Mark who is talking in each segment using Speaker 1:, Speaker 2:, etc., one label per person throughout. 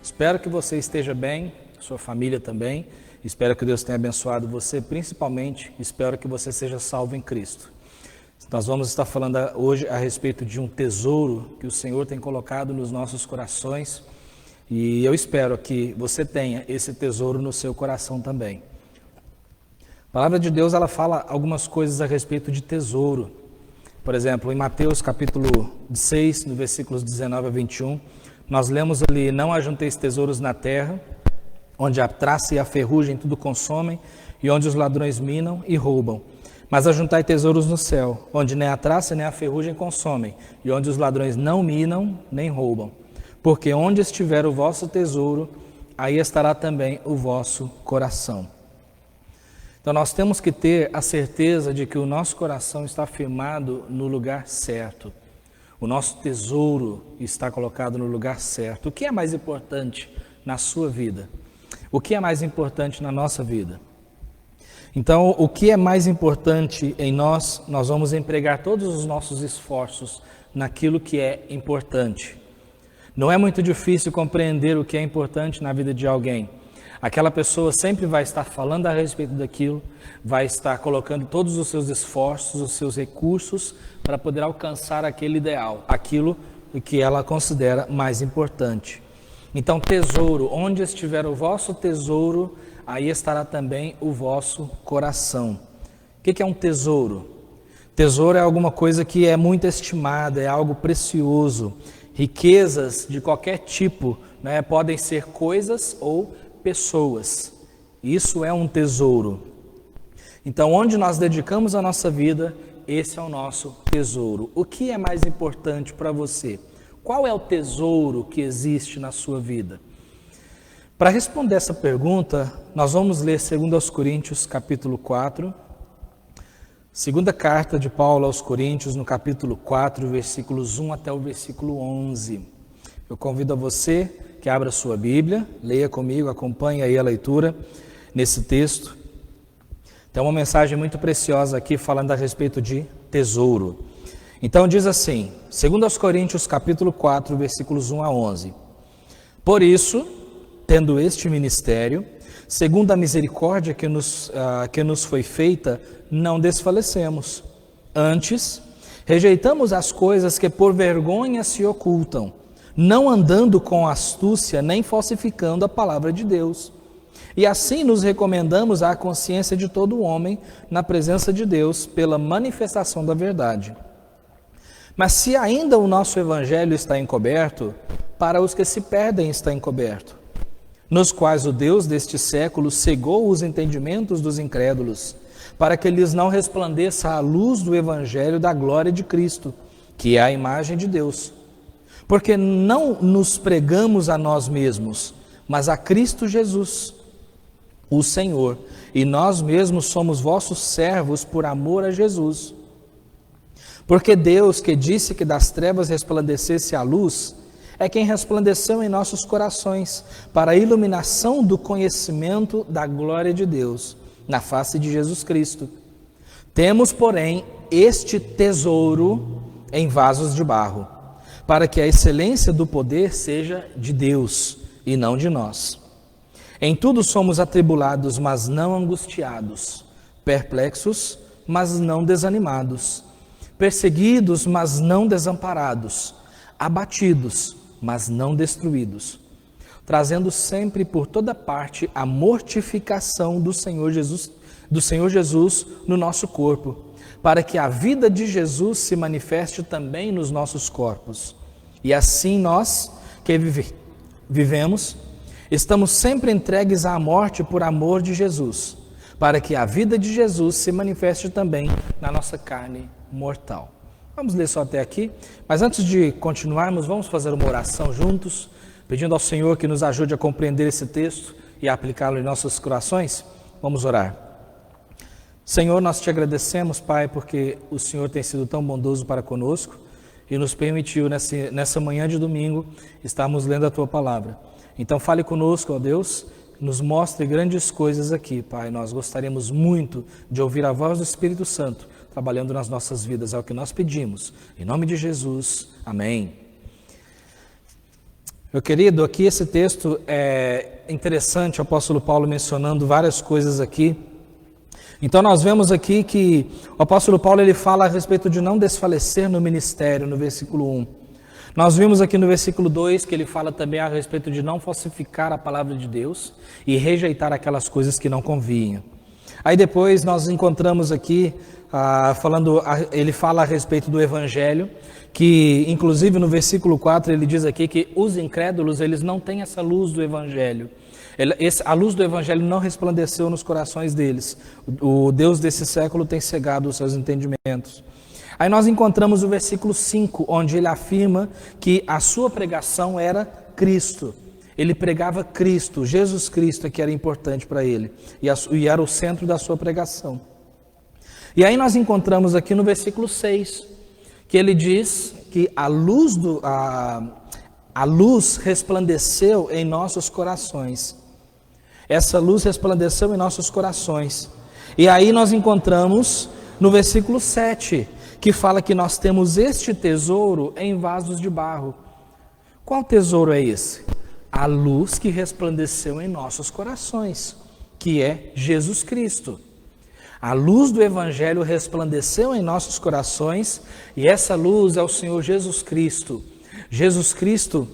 Speaker 1: Espero que você esteja bem, sua família também. Espero que Deus tenha abençoado você, principalmente espero que você seja salvo em Cristo. Nós vamos estar falando hoje a respeito de um tesouro que o Senhor tem colocado nos nossos corações e eu espero que você tenha esse tesouro no seu coração também. A palavra de Deus, ela fala algumas coisas a respeito de tesouro. Por exemplo, em Mateus capítulo 6, no versículos 19 a 21, nós lemos ali: não ajunteis tesouros na terra, onde a traça e a ferrugem tudo consomem, e onde os ladrões minam e roubam. Mas ajuntai tesouros no céu, onde nem a traça nem a ferrugem consomem, e onde os ladrões não minam nem roubam. Porque onde estiver o vosso tesouro, aí estará também o vosso coração. Então nós temos que ter a certeza de que o nosso coração está firmado no lugar certo. O nosso tesouro está colocado no lugar certo. O que é mais importante na sua vida? O que é mais importante na nossa vida? Então, o que é mais importante em nós, nós vamos empregar todos os nossos esforços naquilo que é importante. Não é muito difícil compreender o que é importante na vida de alguém. Aquela pessoa sempre vai estar falando a respeito daquilo, vai estar colocando todos os seus esforços, os seus recursos para poder alcançar aquele ideal, aquilo que ela considera mais importante. Então, tesouro, onde estiver o vosso tesouro, aí estará também o vosso coração. O que é um tesouro? Tesouro é alguma coisa que é muito estimada, é algo precioso. Riquezas de qualquer tipo, né, podem ser coisas ou pessoas. Isso é um tesouro. Então, onde nós dedicamos a nossa vida, esse é o nosso tesouro. O que é mais importante para você? Qual é o tesouro que existe na sua vida? Para responder essa pergunta, nós vamos ler 2 Coríntios, capítulo 4, segunda carta de Paulo aos Coríntios, no capítulo 4, versículos 1 até o versículo 11. Eu convido a você que abra sua Bíblia, leia comigo, acompanhe aí a leitura nesse texto. Tem uma mensagem muito preciosa aqui falando a respeito de tesouro. Então diz assim, 2 Coríntios capítulo 4, versículos 1 a 11. Por isso, tendo este ministério, segundo a misericórdia que nos foi feita, não desfalecemos. Antes, rejeitamos as coisas que por vergonha se ocultam, não andando com astúcia nem falsificando a palavra de Deus. E assim nos recomendamos à consciência de todo homem na presença de Deus pela manifestação da verdade. Mas se ainda o nosso evangelho está encoberto, para os que se perdem está encoberto, nos quais o Deus deste século cegou os entendimentos dos incrédulos, para que lhes não resplandeça a luz do evangelho da glória de Cristo, que é a imagem de Deus. Porque não nos pregamos a nós mesmos, mas a Cristo Jesus, o Senhor, e nós mesmos somos vossos servos por amor a Jesus. Porque Deus, que disse que das trevas resplandecesse a luz, é quem resplandeceu em nossos corações para a iluminação do conhecimento da glória de Deus, na face de Jesus Cristo. Temos, porém, este tesouro em vasos de barro, para que a excelência do poder seja de Deus e não de nós. Em tudo somos atribulados, mas não angustiados, perplexos, mas não desanimados, perseguidos, mas não desamparados, abatidos, mas não destruídos, trazendo sempre por toda parte a mortificação do Senhor Jesus no nosso corpo, para que a vida de Jesus se manifeste também nos nossos corpos. E assim nós, que vivemos, estamos sempre entregues à morte por amor de Jesus, para que a vida de Jesus se manifeste também na nossa carne mortal. Vamos ler só até aqui, mas antes de continuarmos, vamos fazer uma oração juntos, pedindo ao Senhor que nos ajude a compreender esse texto e a aplicá-lo em nossos corações. Vamos orar. Senhor, nós te agradecemos, Pai, porque o Senhor tem sido tão bondoso para conosco e nos permitiu nessa manhã de domingo estarmos lendo a Tua Palavra. Então fale conosco, ó Deus, nos mostre grandes coisas aqui, Pai. Nós gostaríamos muito de ouvir a voz do Espírito Santo trabalhando nas nossas vidas, é o que nós pedimos. Em nome de Jesus, amém. Meu querido, aqui esse texto é interessante, o apóstolo Paulo mencionando várias coisas aqui. Então nós vemos aqui que o apóstolo Paulo ele fala a respeito de não desfalecer no ministério, no versículo 1. Nós vimos aqui no versículo 2 que ele fala também a respeito de não falsificar a palavra de Deus e rejeitar aquelas coisas que não convinham. Aí depois nós encontramos aqui, ele fala a respeito do evangelho, que inclusive no versículo 4 ele diz aqui que os incrédulos eles não têm essa luz do evangelho. A luz do evangelho não resplandeceu nos corações deles. O Deus desse século tem cegado os seus entendimentos. Aí nós encontramos o versículo 5, onde ele afirma que a sua pregação era Cristo. Ele pregava Cristo, Jesus Cristo, que era importante para ele, e era o centro da sua pregação. E aí nós encontramos aqui no versículo 6, que ele diz que a luz resplandeceu em nossos corações. Essa luz resplandeceu em nossos corações. E aí nós encontramos no versículo 7, que fala que nós temos este tesouro em vasos de barro. Qual tesouro é esse? A luz que resplandeceu em nossos corações, que é Jesus Cristo. A luz do Evangelho resplandeceu em nossos corações e essa luz é o Senhor Jesus Cristo. Jesus Cristo,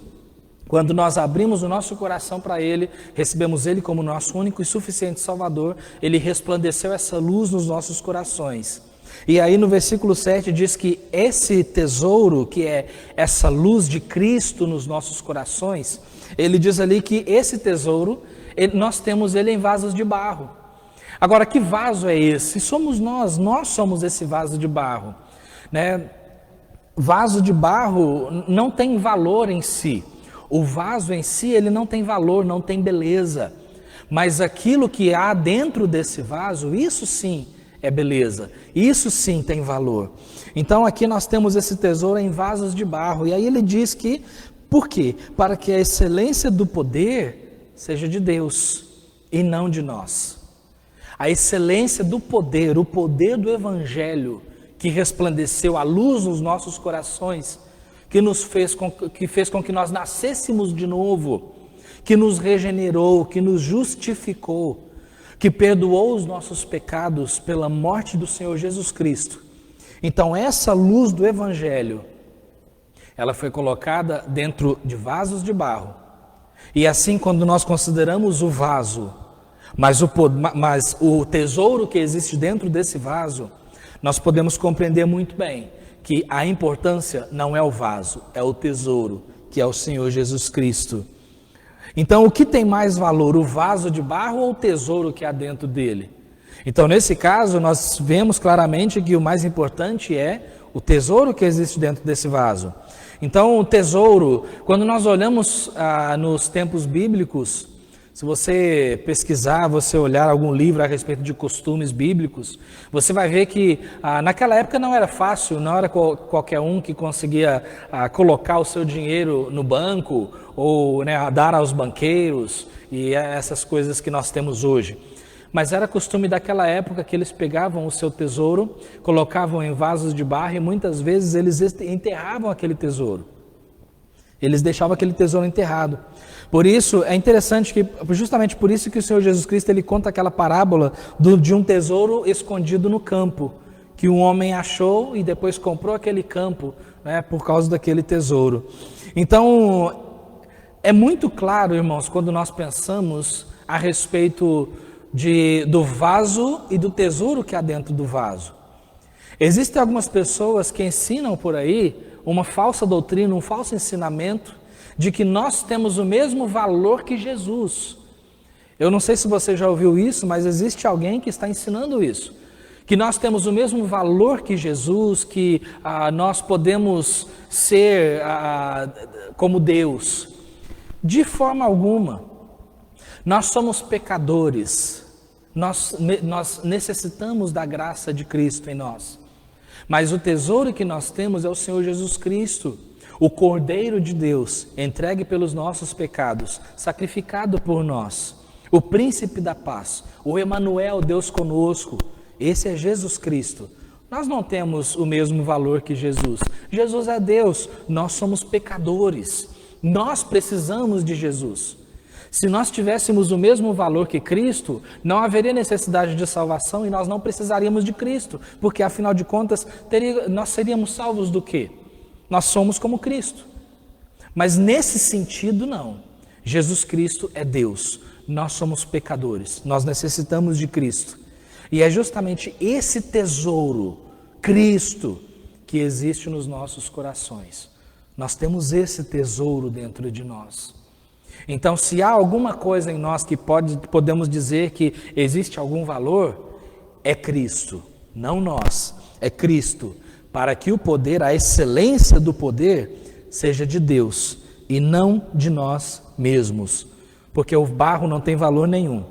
Speaker 1: quando nós abrimos o nosso coração para Ele, recebemos Ele como nosso único e suficiente Salvador, Ele resplandeceu essa luz nos nossos corações. E aí no versículo 7 diz que esse tesouro, que é essa luz de Cristo nos nossos corações, ele diz ali que esse tesouro, nós temos ele em vasos de barro. Agora, que vaso é esse? Somos nós somos esse vaso de barro, né? Vaso de barro não tem valor em si. O vaso em si, ele não tem valor, não tem beleza. Mas aquilo que há dentro desse vaso, isso sim é beleza. Isso sim tem valor. Então aqui nós temos esse tesouro em vasos de barro. E aí ele diz que, por quê? Para que a excelência do poder seja de Deus e não de nós. A excelência do poder, o poder do Evangelho que resplandeceu a luz nos nossos corações, que fez com que nós nascêssemos de novo, que nos regenerou, que nos justificou, que perdoou os nossos pecados pela morte do Senhor Jesus Cristo. Então essa luz do Evangelho, ela foi colocada dentro de vasos de barro. E assim, quando nós consideramos o vaso, mas o tesouro que existe dentro desse vaso, nós podemos compreender muito bem que a importância não é o vaso, é o tesouro, que é o Senhor Jesus Cristo. Então, o que tem mais valor, o vaso de barro ou o tesouro que há dentro dele? Então, nesse caso, nós vemos claramente que o mais importante é o tesouro que existe dentro desse vaso. Então, o tesouro, quando nós olhamos nos tempos bíblicos, se você pesquisar, você olhar algum livro a respeito de costumes bíblicos, você vai ver que naquela época não era fácil, não era qualquer um que conseguia colocar o seu dinheiro no banco ou dar aos banqueiros e essas coisas que nós temos hoje. Mas era costume daquela época que eles pegavam o seu tesouro, colocavam em vasos de barro e muitas vezes eles enterravam aquele tesouro. Eles deixavam aquele tesouro enterrado. Por isso, é interessante que, justamente por isso que o Senhor Jesus Cristo, ele conta aquela parábola de um tesouro escondido no campo, que um homem achou e depois comprou aquele campo, né, por causa daquele tesouro. Então, é muito claro, irmãos, quando nós pensamos a respeito do vaso e do tesouro que há dentro do vaso. Existem algumas pessoas que ensinam por aí uma falsa doutrina, um falso ensinamento de que nós temos o mesmo valor que Jesus. Eu não sei se você já ouviu isso, mas existe alguém que está ensinando isso. Que nós temos o mesmo valor que Jesus, que nós podemos ser como Deus. De forma alguma. Nós somos pecadores. Nós necessitamos da graça de Cristo em nós. Mas o tesouro que nós temos é o Senhor Jesus Cristo, o Cordeiro de Deus, entregue pelos nossos pecados, sacrificado por nós, o Príncipe da Paz, o Emanuel, Deus conosco. Esse é Jesus Cristo. Nós não temos o mesmo valor que Jesus. Jesus é Deus, nós somos pecadores. Nós precisamos de Jesus. Se nós tivéssemos o mesmo valor que Cristo, não haveria necessidade de salvação e nós não precisaríamos de Cristo, porque afinal de contas, nós seríamos salvos do quê? Nós somos como Cristo. Mas nesse sentido, não. Jesus Cristo é Deus, nós somos pecadores, nós necessitamos de Cristo. E é justamente esse tesouro, Cristo, que existe nos nossos corações. Nós temos esse tesouro dentro de nós. Então, se há alguma coisa em nós que podemos dizer que existe algum valor, é Cristo, não nós, é Cristo, para que o poder, a excelência do poder, seja de Deus e não de nós mesmos, porque o barro não tem valor nenhum.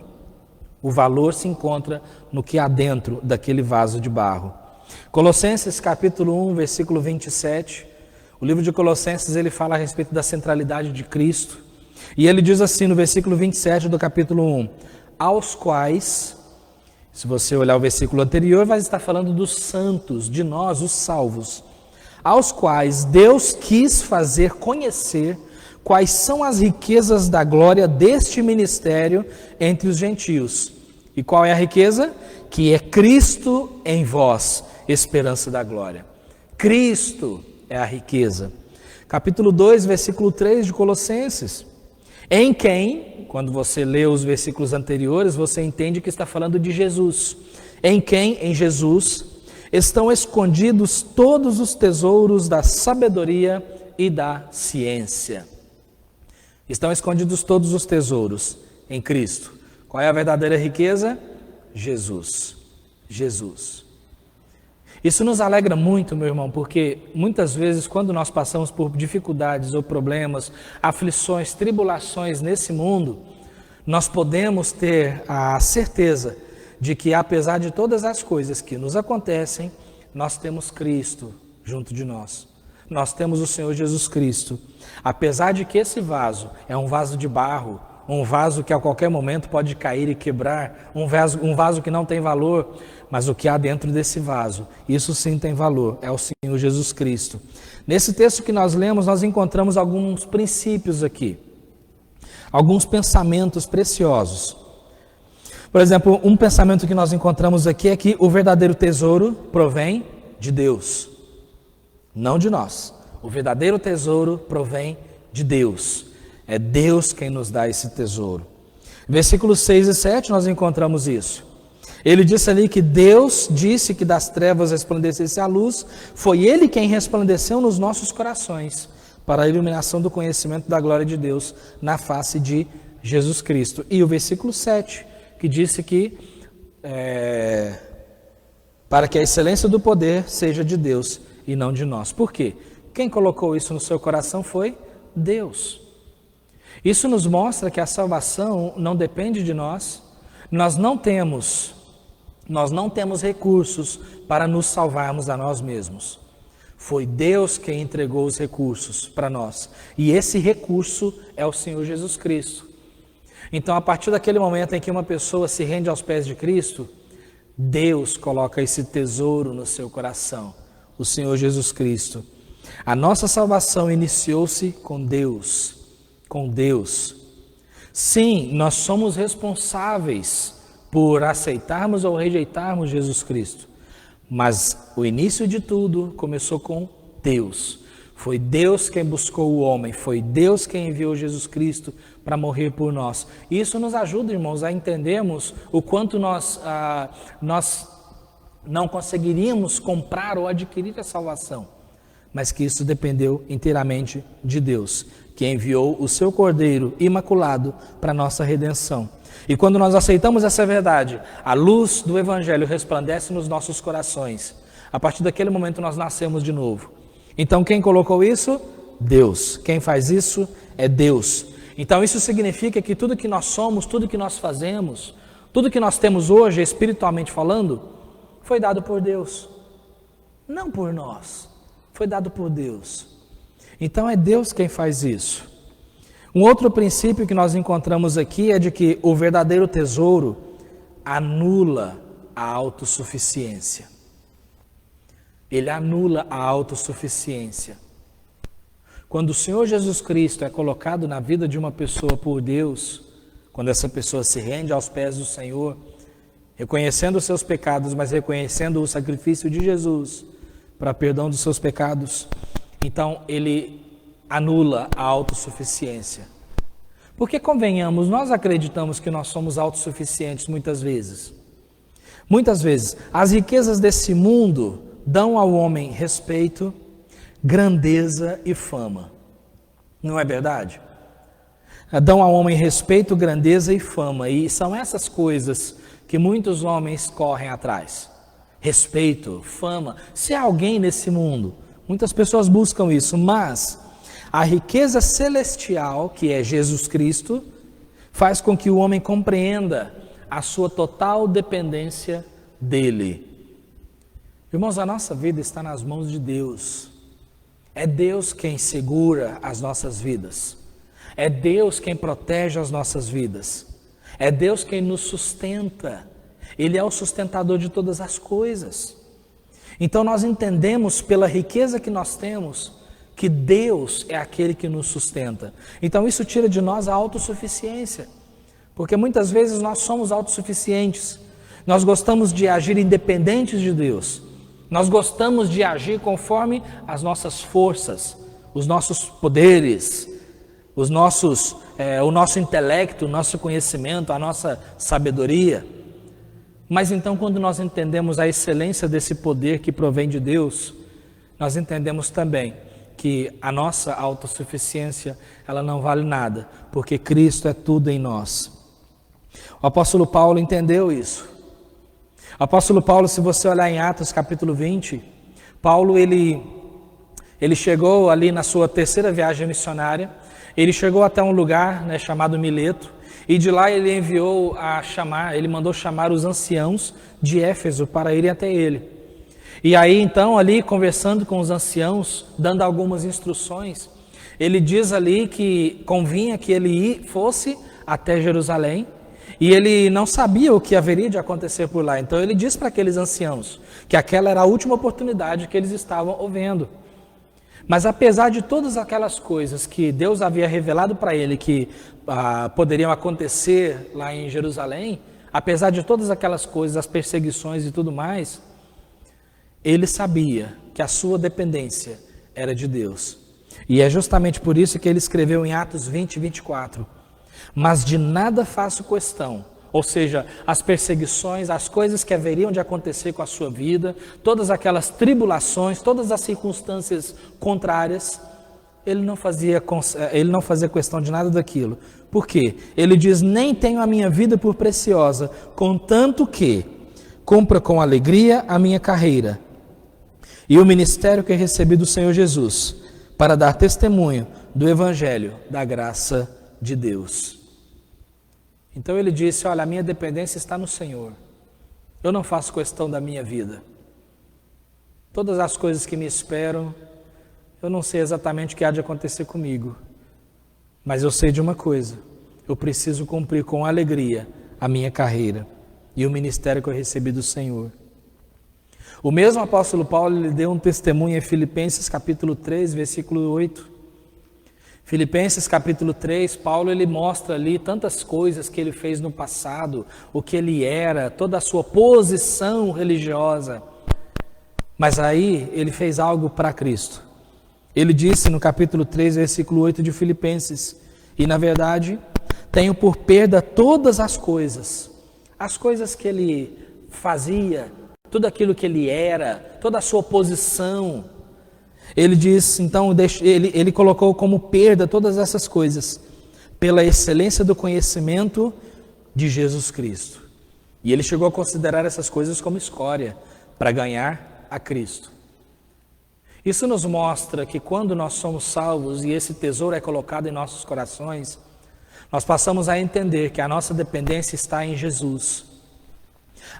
Speaker 1: O valor se encontra no que há dentro daquele vaso de barro. Colossenses capítulo 1, versículo 27, o livro de Colossenses ele fala a respeito da centralidade de Cristo. E ele diz assim no versículo 27 do capítulo 1, aos quais, se você olhar o versículo anterior, vai estar falando dos santos, de nós, os salvos, aos quais Deus quis fazer conhecer quais são as riquezas da glória deste ministério entre os gentios. E qual é a riqueza? Que é Cristo em vós, esperança da glória. Cristo é a riqueza. Capítulo 2, versículo 3 de Colossenses. Em quem, quando você lê os versículos anteriores, você entende que está falando de Jesus. Em quem, em Jesus, estão escondidos todos os tesouros da sabedoria e da ciência. Estão escondidos todos os tesouros em Cristo. Qual é a verdadeira riqueza? Jesus. Jesus. Isso nos alegra muito, meu irmão, porque muitas vezes quando nós passamos por dificuldades ou problemas, aflições, tribulações nesse mundo, nós podemos ter a certeza de que apesar de todas as coisas que nos acontecem, nós temos Cristo junto de nós. Nós temos o Senhor Jesus Cristo. Apesar de que esse vaso é um vaso de barro, um vaso que a qualquer momento pode cair e quebrar, um vaso que não tem valor, mas o que há dentro desse vaso, isso sim tem valor, é o Senhor Jesus Cristo. Nesse texto que nós lemos, nós encontramos alguns princípios aqui, alguns pensamentos preciosos. Por exemplo, um pensamento que nós encontramos aqui é que o verdadeiro tesouro provém de Deus, não de nós. O verdadeiro tesouro provém de Deus. É Deus quem nos dá esse tesouro. Versículos 6 e 7 nós encontramos isso. Ele disse ali que Deus disse que das trevas resplandecesse a luz, foi Ele quem resplandeceu nos nossos corações, para a iluminação do conhecimento da glória de Deus na face de Jesus Cristo. E o versículo 7, que disse que para que a excelência do poder seja de Deus e não de nós. Por quê? Quem colocou isso no seu coração foi Deus. Isso nos mostra que a salvação não depende de nós, nós não temos recursos para nos salvarmos a nós mesmos. Foi Deus quem entregou os recursos para nós. E esse recurso é o Senhor Jesus Cristo. Então, a partir daquele momento em que uma pessoa se rende aos pés de Cristo, Deus coloca esse tesouro no seu coração, o Senhor Jesus Cristo. A nossa salvação iniciou-se com Deus. Com Deus. Sim, nós somos responsáveis por aceitarmos ou rejeitarmos Jesus Cristo. Mas o início de tudo começou com Deus. Foi Deus quem buscou o homem, foi Deus quem enviou Jesus Cristo para morrer por nós. E isso nos ajuda, irmãos, a entendermos o quanto nós não conseguiríamos comprar ou adquirir a salvação, mas que isso dependeu inteiramente de Deus, que enviou o seu Cordeiro imaculado para a nossa redenção. E quando nós aceitamos essa verdade, a luz do Evangelho resplandece nos nossos corações. A partir daquele momento nós nascemos de novo. Então quem colocou isso? Deus. Quem faz isso é Deus. Então isso significa que tudo que nós somos, tudo que nós fazemos, tudo que nós temos hoje, espiritualmente falando, foi dado por Deus. Não por nós. Foi dado por Deus. Então é Deus quem faz isso. Um outro princípio que nós encontramos aqui é de que o verdadeiro tesouro anula a autossuficiência. Ele anula a autossuficiência. Quando o Senhor Jesus Cristo é colocado na vida de uma pessoa por Deus, quando essa pessoa se rende aos pés do Senhor, reconhecendo os seus pecados, mas reconhecendo o sacrifício de Jesus para perdão dos seus pecados, então ele anula a autossuficiência. Porque, convenhamos, nós acreditamos que nós somos autossuficientes muitas vezes. Muitas vezes, as riquezas desse mundo dão ao homem respeito, grandeza e fama. Não é verdade? Dão ao homem respeito, grandeza e fama. E são essas coisas que muitos homens correm atrás. Respeito, fama. Se há alguém nesse mundo, muitas pessoas buscam isso, mas a riqueza celestial, que é Jesus Cristo, faz com que o homem compreenda a sua total dependência dele. Irmãos, a nossa vida está nas mãos de Deus. É Deus quem segura as nossas vidas. É Deus quem protege as nossas vidas. É Deus quem nos sustenta. Ele é o sustentador de todas as coisas. Então nós entendemos pela riqueza que nós temos que Deus é aquele que nos sustenta. Então isso tira de nós a autossuficiência. Porque muitas vezes nós somos autossuficientes. Nós gostamos de agir independentes de Deus. Nós gostamos de agir conforme as nossas forças, os nossos poderes, o nosso intelecto, o nosso conhecimento, a nossa sabedoria. Mas então, quando nós entendemos a excelência desse poder que provém de Deus, nós entendemos também que a nossa autossuficiência, ela não vale nada, porque Cristo é tudo em nós. O apóstolo Paulo entendeu isso. O apóstolo Paulo, se você olhar em Atos capítulo 20, Paulo ele chegou ali na sua terceira viagem missionária, ele chegou até um lugar, né, chamado Mileto, e de lá ele mandou chamar os anciãos de Éfeso para irem até ele. E aí então ali conversando com os anciãos, dando algumas instruções, ele diz ali que convinha que ele fosse até Jerusalém, e ele não sabia o que haveria de acontecer por lá. Então ele diz para aqueles anciãos que aquela era a última oportunidade que eles estavam vendo. Mas apesar de todas aquelas coisas que Deus havia revelado para ele que poderiam acontecer lá em Jerusalém, apesar de todas aquelas coisas, as perseguições e tudo mais, ele sabia que a sua dependência era de Deus. E é justamente por isso que ele escreveu em Atos 20, 24, mas de nada faço questão, ou seja, as perseguições, as coisas que haveriam de acontecer com a sua vida, todas aquelas tribulações, todas as circunstâncias contrárias, ele não fazia questão de nada daquilo. Por quê? Ele diz, nem tenho a minha vida por preciosa, contanto que cumpra com alegria a minha carreira e o ministério que recebi do Senhor Jesus, para dar testemunho do Evangelho da graça de Deus. Então ele disse, olha, a minha dependência está no Senhor. Eu não faço questão da minha vida. Todas as coisas que me esperam, eu não sei exatamente o que há de acontecer comigo. Mas eu sei de uma coisa, eu preciso cumprir com alegria a minha carreira e o ministério que eu recebi do Senhor. O mesmo apóstolo Paulo, ele deu um testemunho em Filipenses capítulo 3, versículo 8. Filipenses capítulo 3, Paulo ele mostra ali tantas coisas que ele fez no passado, o que ele era, toda a sua posição religiosa. Mas aí ele fez algo para Cristo. Ele disse no capítulo 3, versículo 8 de Filipenses, e na verdade, tenho por perda todas as coisas que ele fazia, tudo aquilo que ele era, toda a sua posição. Ele diz, então, ele colocou como perda todas essas coisas, pela excelência do conhecimento de Jesus Cristo. E ele chegou a considerar essas coisas como escória, para ganhar a Cristo. Isso nos mostra que quando nós somos salvos e esse tesouro é colocado em nossos corações, nós passamos a entender que a nossa dependência está em Jesus.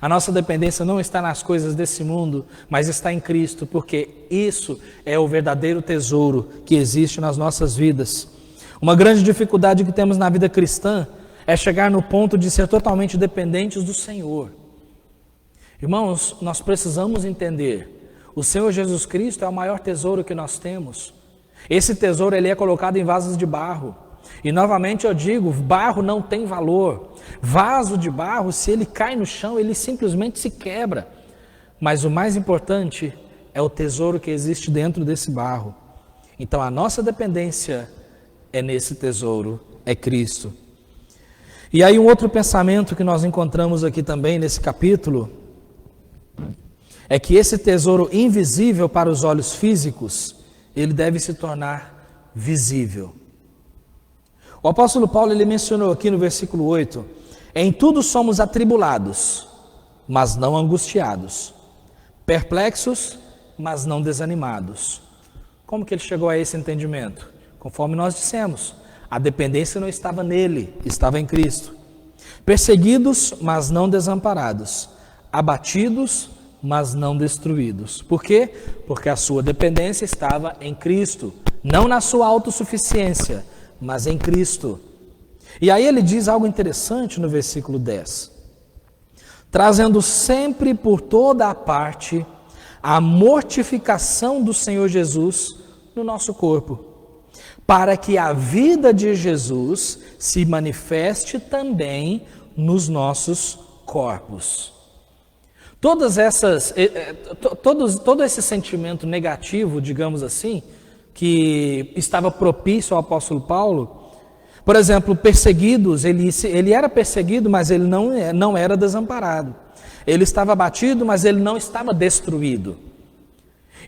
Speaker 1: A nossa dependência não está nas coisas desse mundo, mas está em Cristo, porque isso é o verdadeiro tesouro que existe nas nossas vidas. Uma grande dificuldade que temos na vida cristã é chegar no ponto de ser totalmente dependentes do Senhor. Irmãos, nós precisamos entender, o Senhor Jesus Cristo é o maior tesouro que nós temos. Esse tesouro ele é colocado em vasos de barro. E novamente eu digo, barro não tem valor. Vaso de barro, se ele cai no chão, ele simplesmente se quebra. Mas o mais importante é o tesouro que existe dentro desse barro. Então a nossa dependência é nesse tesouro, é Cristo. E aí um outro pensamento que nós encontramos aqui também nesse capítulo é que esse tesouro invisível para os olhos físicos, ele deve se tornar visível. O apóstolo Paulo ele mencionou aqui no versículo 8, em tudo somos atribulados, mas não angustiados, perplexos, mas não desanimados. Como que ele chegou a esse entendimento? Conforme nós dissemos, a dependência não estava nele, estava em Cristo. Perseguidos, mas não desamparados, abatidos, mas não destruídos. Por quê? Porque a sua dependência estava em Cristo, não na sua autossuficiência, mas em Cristo. E aí ele diz algo interessante no versículo 10. Trazendo sempre por toda a parte a mortificação do Senhor Jesus no nosso corpo, para que a vida de Jesus se manifeste também nos nossos corpos. Todo esse sentimento negativo, digamos assim, que estava propício ao apóstolo Paulo, por exemplo, perseguidos, ele era perseguido, mas ele não era desamparado. Ele estava abatido, mas ele não estava destruído.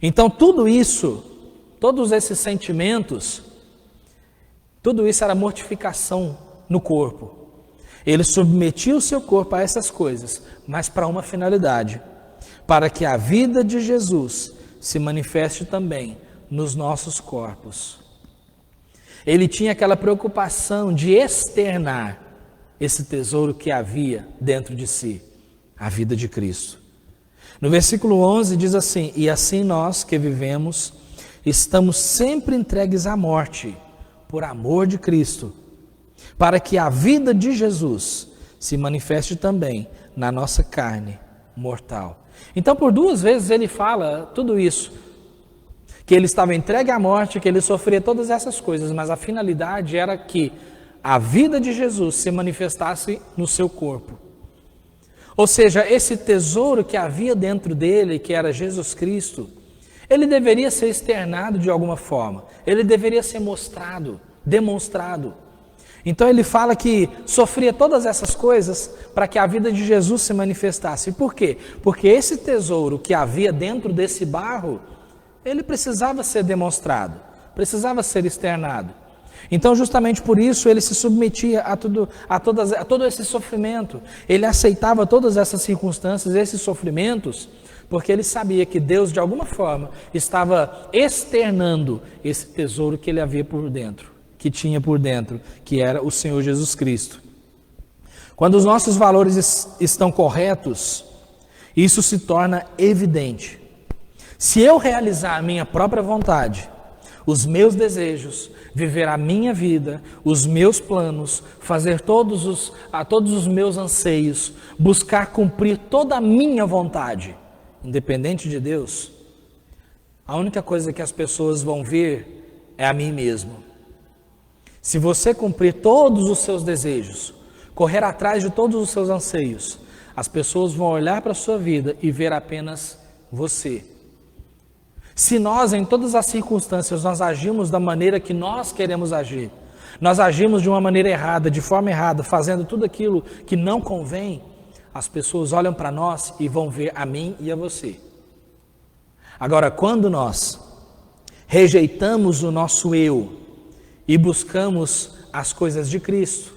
Speaker 1: Então tudo isso, todos esses sentimentos, tudo isso era mortificação no corpo. Ele submetia o seu corpo a essas coisas, mas para uma finalidade, para que a vida de Jesus se manifeste também nos nossos corpos. Ele tinha aquela preocupação de externar esse tesouro que havia dentro de si, a vida de Cristo. No versículo 11 diz assim, e assim nós que vivemos, estamos sempre entregues à morte, por amor de Cristo, para que a vida de Jesus se manifeste também na nossa carne mortal. Então, por duas vezes ele fala tudo isso, que ele estava entregue à morte, que ele sofria todas essas coisas, mas a finalidade era que a vida de Jesus se manifestasse no seu corpo. Ou seja, esse tesouro que havia dentro dele, que era Jesus Cristo, ele deveria ser externado de alguma forma, ele deveria ser mostrado, demonstrado. Então ele fala que sofria todas essas coisas para que a vida de Jesus se manifestasse. Por quê? Porque esse tesouro que havia dentro desse barro, ele precisava ser demonstrado, precisava ser externado. Então justamente por isso ele se submetia a todo esse sofrimento. Ele aceitava todas essas circunstâncias, esses sofrimentos, porque ele sabia que Deus de alguma forma estava externando esse tesouro que ele havia por dentro, que tinha por dentro, que era o Senhor Jesus Cristo. Quando os nossos valores estão corretos, isso se torna evidente. Se eu realizar a minha própria vontade, os meus desejos, viver a minha vida, os meus planos, fazer todos os meus anseios, buscar cumprir toda a minha vontade, independente de Deus, a única coisa que as pessoas vão ver é a mim mesmo. Se você cumprir todos os seus desejos, correr atrás de todos os seus anseios, as pessoas vão olhar para a sua vida e ver apenas você. Se nós, em todas as circunstâncias, nós agimos da maneira que nós queremos agir, nós agimos de uma maneira errada, de forma errada, fazendo tudo aquilo que não convém, as pessoas olham para nós e vão ver a mim e a você. Agora, quando nós rejeitamos o nosso eu e buscamos as coisas de Cristo,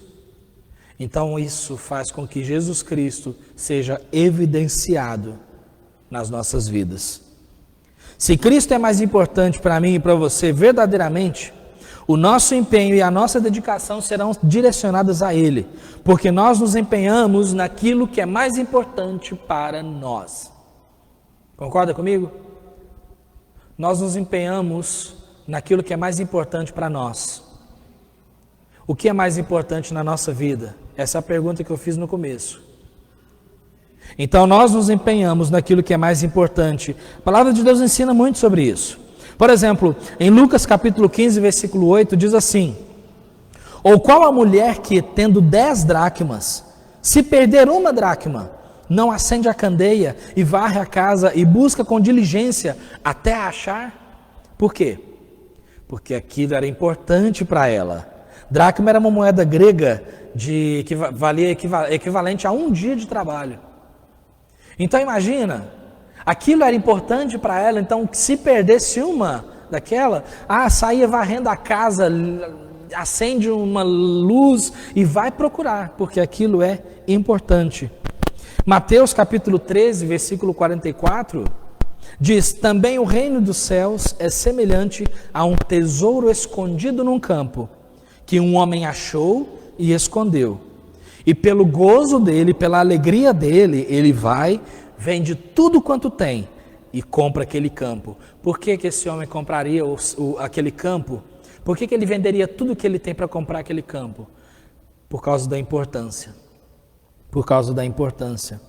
Speaker 1: então isso faz com que Jesus Cristo seja evidenciado nas nossas vidas. Se Cristo é mais importante para mim e para você verdadeiramente, o nosso empenho e a nossa dedicação serão direcionadas a Ele, porque nós nos empenhamos naquilo que é mais importante para nós. Concorda comigo? Nós nos empenhamos naquilo que é mais importante para nós. O que é mais importante na nossa vida? Essa é a pergunta que eu fiz no começo. Então nós nos empenhamos naquilo que é mais importante. A palavra de Deus ensina muito sobre isso. Por exemplo, em Lucas capítulo 15, versículo 8, diz assim: ou qual a mulher que, tendo 10 dracmas, se perder uma dracma, não acende a candeia e varre a casa e busca com diligência até a achar? Por quê? Porque aquilo era importante para ela. Dracma era uma moeda grega que valia equivalente a um dia de trabalho. Então imagina, aquilo era importante para ela, então se perdesse uma daquela, saía varrendo a casa, acende uma luz e vai procurar, porque aquilo é importante. Mateus capítulo 13, versículo 44, diz: também o reino dos céus é semelhante a um tesouro escondido num campo, que um homem achou e escondeu. E pelo gozo dele, pela alegria dele, ele vai, vende tudo quanto tem e compra aquele campo. Por que esse homem compraria aquele campo? Por que ele venderia tudo que ele tem para comprar aquele campo? Por causa da importância. Por causa da importância.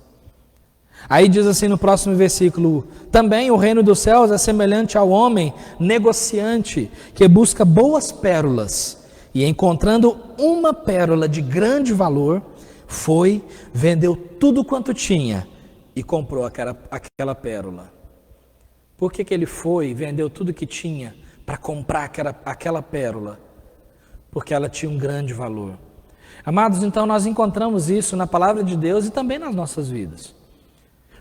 Speaker 1: Aí diz assim no próximo versículo: também o reino dos céus é semelhante ao homem negociante que busca boas pérolas, e encontrando uma pérola de grande valor, foi, vendeu tudo quanto tinha e comprou aquela pérola. Por que ele foi, vendeu tudo que tinha para comprar aquela pérola? Porque ela tinha um grande valor. Amados, então nós encontramos isso na palavra de Deus e também nas nossas vidas.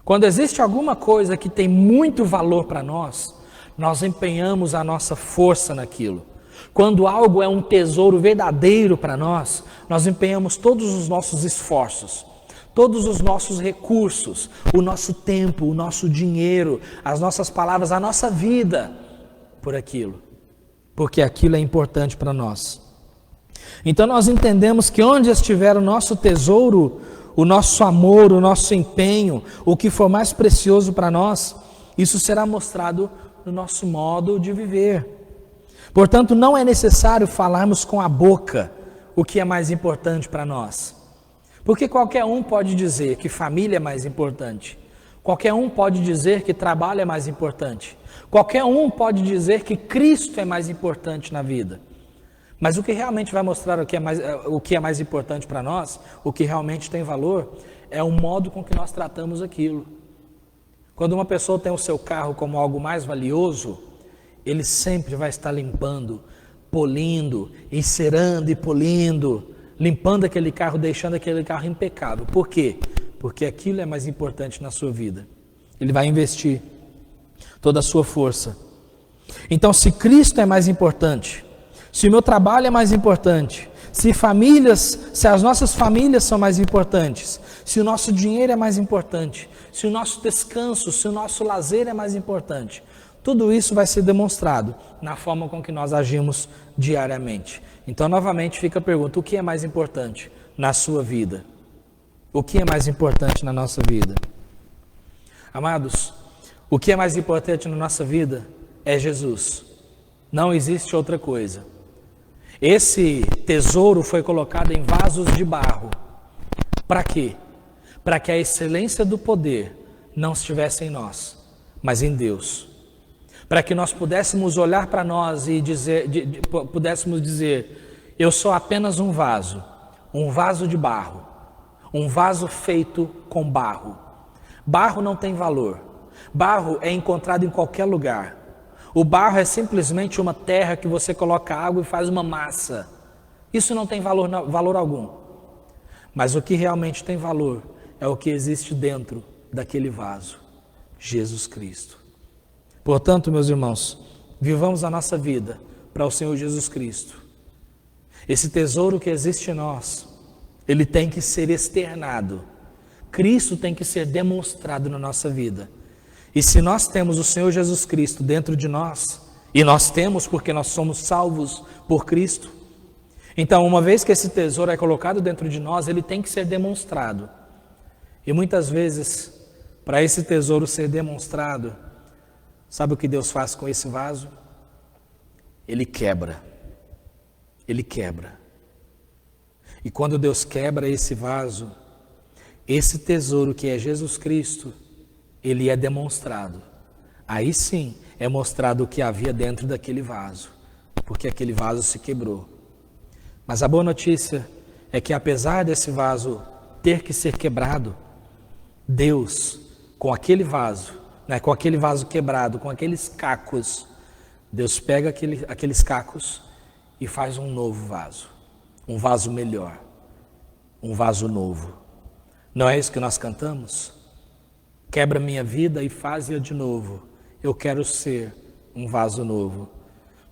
Speaker 1: Quando existe alguma coisa que tem muito valor para nós, nós empenhamos a nossa força naquilo. Quando algo é um tesouro verdadeiro para nós, nós empenhamos todos os nossos esforços, todos os nossos recursos, o nosso tempo, o nosso dinheiro, as nossas palavras, a nossa vida por aquilo, porque aquilo é importante para nós. Então nós entendemos que onde estiver o nosso tesouro, o nosso amor, o nosso empenho, o que for mais precioso para nós, isso será mostrado no nosso modo de viver. Portanto, não é necessário falarmos com a boca o que é mais importante para nós. Porque qualquer um pode dizer que família é mais importante. Qualquer um pode dizer que trabalho é mais importante. Qualquer um pode dizer que Cristo é mais importante na vida. Mas o que realmente vai mostrar o que é mais importante para nós, o que realmente tem valor, é o modo com que nós tratamos aquilo. Quando uma pessoa tem o seu carro como algo mais valioso, ele sempre vai estar limpando, polindo, encerando e polindo, limpando aquele carro, deixando aquele carro impecável. Por quê? Porque aquilo é mais importante na sua vida. Ele vai investir toda a sua força. Então, se Cristo é mais importante, se o meu trabalho é mais importante, se as nossas famílias são mais importantes, se o nosso dinheiro é mais importante, se o nosso descanso, se o nosso lazer é mais importante, tudo isso vai ser demonstrado na forma com que nós agimos diariamente. Então, novamente, fica a pergunta: o que é mais importante na sua vida? O que é mais importante na nossa vida? Amados, o que é mais importante na nossa vida é Jesus. Não existe outra coisa. Esse tesouro foi colocado em vasos de barro. Para quê? Para que a excelência do poder não estivesse em nós, mas em Deus. Para que nós pudéssemos olhar para nós e pudéssemos dizer: eu sou apenas um vaso de barro, um vaso feito com barro. Barro não tem valor. Barro é encontrado em qualquer lugar. O barro é simplesmente uma terra que você coloca água e faz uma massa. Isso não tem valor algum. Mas o que realmente tem valor é o que existe dentro daquele vaso: Jesus Cristo. Portanto, meus irmãos, vivamos a nossa vida para o Senhor Jesus Cristo. Esse tesouro que existe em nós, ele tem que ser externado. Cristo tem que ser demonstrado na nossa vida. E se nós temos o Senhor Jesus Cristo dentro de nós, e nós temos porque nós somos salvos por Cristo, então uma vez que esse tesouro é colocado dentro de nós, ele tem que ser demonstrado. E muitas vezes, para esse tesouro ser demonstrado, sabe o que Deus faz com esse vaso? Ele quebra. Ele quebra. E quando Deus quebra esse vaso, esse tesouro que é Jesus Cristo, ele é demonstrado aí sim é mostrado o que havia dentro daquele vaso, porque aquele vaso se quebrou. Mas a boa notícia é que apesar desse vaso ter que ser quebrado, Deus, com aquele vaso, né, com aquele vaso quebrado, com aqueles cacos, Deus pega aqueles cacos e faz um novo vaso, um vaso melhor, um vaso novo. Não é isso que nós cantamos? Quebra minha vida e faz-a de novo. Eu quero ser um vaso novo.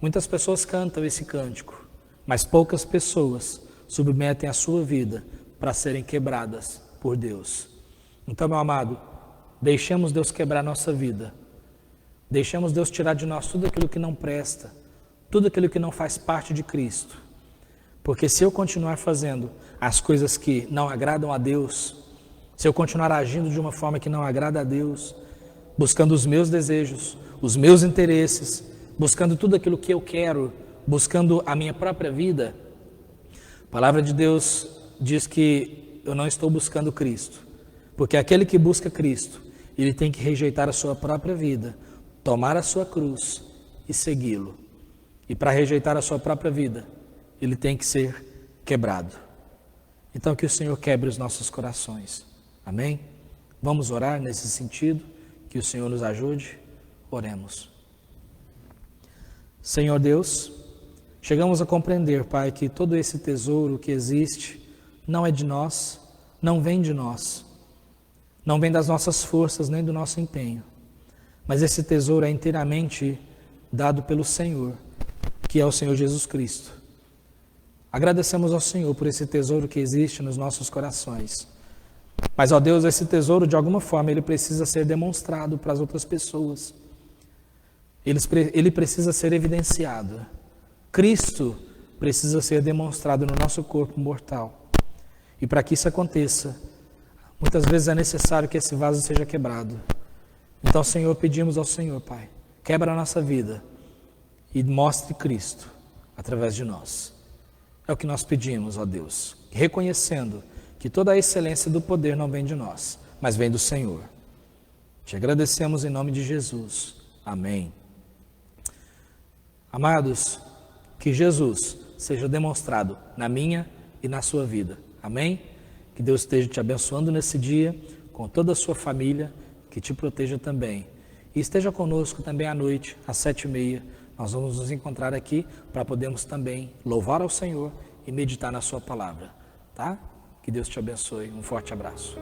Speaker 1: Muitas pessoas cantam esse cântico, mas poucas pessoas submetem a sua vida para serem quebradas por Deus. Então, meu amado, deixemos Deus quebrar nossa vida. Deixemos Deus tirar de nós tudo aquilo que não presta, tudo aquilo que não faz parte de Cristo. Porque se eu continuar fazendo as coisas que não agradam a Deus, se eu continuar agindo de uma forma que não agrada a Deus, buscando os meus desejos, os meus interesses, buscando tudo aquilo que eu quero, buscando a minha própria vida, a palavra de Deus diz que eu não estou buscando Cristo. Porque aquele que busca Cristo, ele tem que rejeitar a sua própria vida, tomar a sua cruz e segui-lo. E para rejeitar a sua própria vida, ele tem que ser quebrado. Então que o Senhor quebre os nossos corações. Amém? Vamos orar nesse sentido, que o Senhor nos ajude. Oremos. Senhor Deus, chegamos a compreender, Pai, que todo esse tesouro que existe não é de nós, não vem de nós, não vem das nossas forças nem do nosso empenho, mas esse tesouro é inteiramente dado pelo Senhor, que é o Senhor Jesus Cristo. Agradecemos ao Senhor por esse tesouro que existe nos nossos corações. Mas, ó Deus, esse tesouro, de alguma forma, ele precisa ser demonstrado para as outras pessoas. Ele precisa ser evidenciado. Cristo precisa ser demonstrado no nosso corpo mortal. E para que isso aconteça, muitas vezes é necessário que esse vaso seja quebrado. Então, Senhor, pedimos ao Senhor, Pai, quebra a nossa vida e mostre Cristo através de nós. É o que nós pedimos, ó Deus, reconhecendo que toda a excelência do poder não vem de nós, mas vem do Senhor. Te agradecemos em nome de Jesus. Amém. Amados, que Jesus seja demonstrado na minha e na sua vida. Amém? Que Deus esteja te abençoando nesse dia, com toda a sua família, que te proteja também. E esteja conosco também à noite, às 7h30. Nós vamos nos encontrar aqui para podermos também louvar ao Senhor e meditar na sua palavra. Tá? Que Deus te abençoe. Um forte abraço.